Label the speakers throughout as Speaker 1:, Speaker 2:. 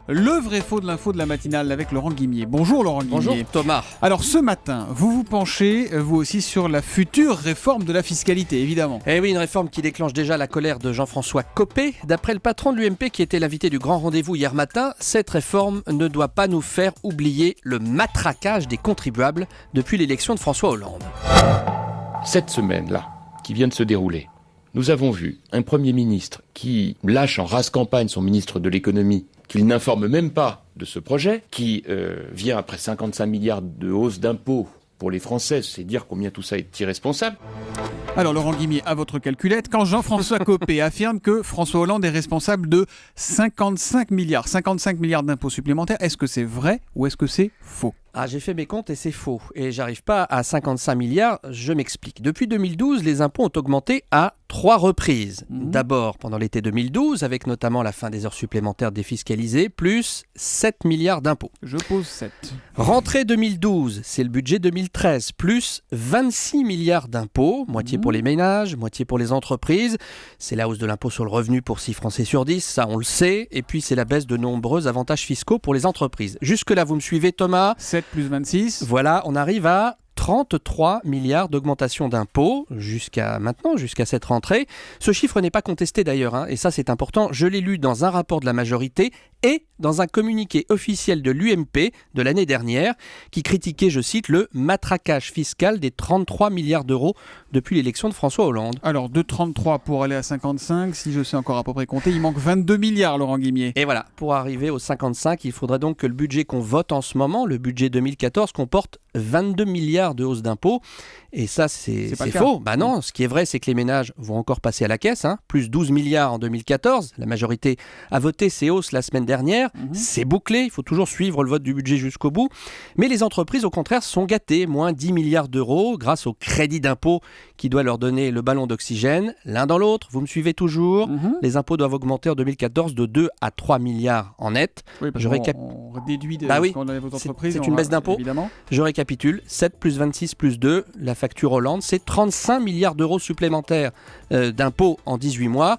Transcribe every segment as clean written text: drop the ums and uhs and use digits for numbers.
Speaker 1: Le vrai faux de l'info de la matinale avec Laurent Guimier. Bonjour Laurent Guimier.
Speaker 2: Bonjour Thomas.
Speaker 1: Alors ce matin, vous vous penchez, vous aussi, sur la future réforme de la fiscalité, évidemment.
Speaker 2: Eh oui, une réforme qui déclenche déjà la colère de Jean-François Copé. D'après le patron de l'UMP qui était l'invité du grand rendez-vous hier matin, cette réforme ne doit pas nous faire oublier le matraquage des contribuables depuis l'élection de François Hollande.
Speaker 3: Cette semaine-là, qui vient de se dérouler, nous avons vu un Premier ministre qui lâche en rase campagne son ministre de l'économie, qu'il n'informe même pas de ce projet, qui vient après 55 milliards de hausse d'impôts pour les Français, c'est dire combien tout ça est irresponsable.
Speaker 1: Alors Laurent Guimier, à votre calculette, quand Jean-François Copé affirme que François Hollande est responsable de 55 milliards d'impôts supplémentaires, est-ce que c'est vrai ou est-ce que c'est faux ?
Speaker 2: J'ai fait mes comptes et c'est faux. Et j'arrive pas à 55 milliards, je m'explique. Depuis 2012, les impôts ont augmenté à 3 reprises. D'abord pendant l'été 2012, avec notamment la fin des heures supplémentaires défiscalisées, plus 7 milliards d'impôts.
Speaker 1: Je pose 7.
Speaker 2: Rentrée 2012, c'est le budget 2013, plus 26 milliards d'impôts, moitié pour les ménages, moitié pour les entreprises. C'est la hausse de l'impôt sur le revenu pour 6 Français sur 10, ça on le sait. Et puis c'est la baisse de nombreux avantages fiscaux pour les entreprises. Jusque-là, vous me suivez Thomas ?
Speaker 1: 7 plus 26.
Speaker 2: Voilà, on arrive à 33 milliards d'augmentation d'impôts jusqu'à maintenant, jusqu'à cette rentrée. Ce chiffre n'est pas contesté d'ailleurs, et ça c'est important. Je l'ai lu dans un rapport de la majorité et dans un communiqué officiel de l'UMP de l'année dernière qui critiquait, je cite, le matraquage fiscal des 33 milliards d'euros depuis l'élection de François Hollande.
Speaker 1: Alors de 33 pour aller à 55, si je sais encore à peu près compter, il manque 22 milliards Laurent Guimier.
Speaker 2: Et voilà, pour arriver aux 55, il faudrait donc que le budget qu'on vote en ce moment, le budget 2014, comporte 22 milliards de hausse d'impôts. Et ça, c'est faux. Bah non, ce qui est vrai, c'est que les ménages vont encore passer à la caisse, plus 12 milliards en 2014. La majorité a voté ces hausses la semaine dernière. C'est bouclé, il faut toujours suivre le vote du budget jusqu'au bout. Mais les entreprises, au contraire, sont gâtées. Moins 10 milliards d'euros grâce au crédit d'impôt qui doit leur donner le ballon d'oxygène. L'un dans l'autre, vous me suivez toujours. Les impôts doivent augmenter en 2014 de 2 à 3 milliards en net.
Speaker 1: Oui, parce on déduit de
Speaker 2: oui,
Speaker 1: quand on a vos entreprises.
Speaker 2: C'est une baisse d'impôts.
Speaker 1: Évidemment.
Speaker 2: Je récapitule, 7 plus 26 plus 2, la facture Hollande, c'est 35 milliards d'euros supplémentaires d'impôts en 18 mois.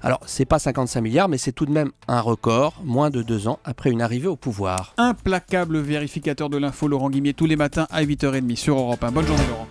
Speaker 2: Alors, c'est pas 55 milliards, mais c'est tout de même un record, moins de 2 ans après une arrivée au pouvoir.
Speaker 1: Implacable vérificateur de l'info, Laurent Guimier, tous les matins à 8h30 sur Europe 1. Bonne journée Laurent.